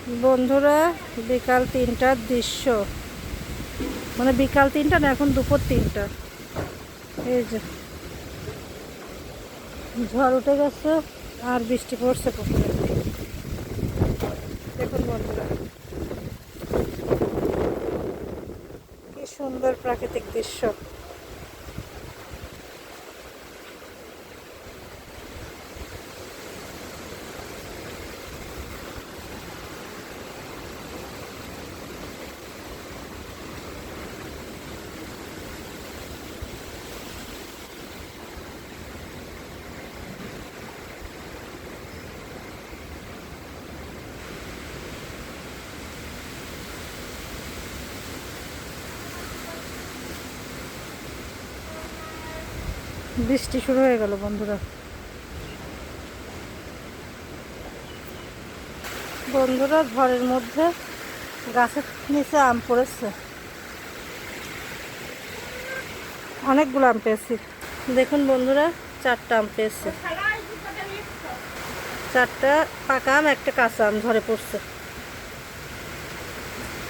বন্ধুরা, বিকাল 3টার দৃশ্য, মানে বিকাল 3টা না, এখন দুপুর 3টা। এই যে ঝড় উঠে গেছে আর বৃষ্টি পড়ছে পুকুরে। দেখুন বন্ধুরা, কি সুন্দর প্রাকৃতিক দৃশ্য। বৃষ্টি শুরু হয়ে গেল বন্ধুরা। বন্ধুরা, ঝড়ের মধ্যে গাছের নিচে আম পড়েছে, অনেকগুলো আম পেয়েছি। দেখুন বন্ধুরা, 4টা আম পেয়েছে, 4টা পাকা আম, একটা কাঁচা আম ঝরে পড়ছে।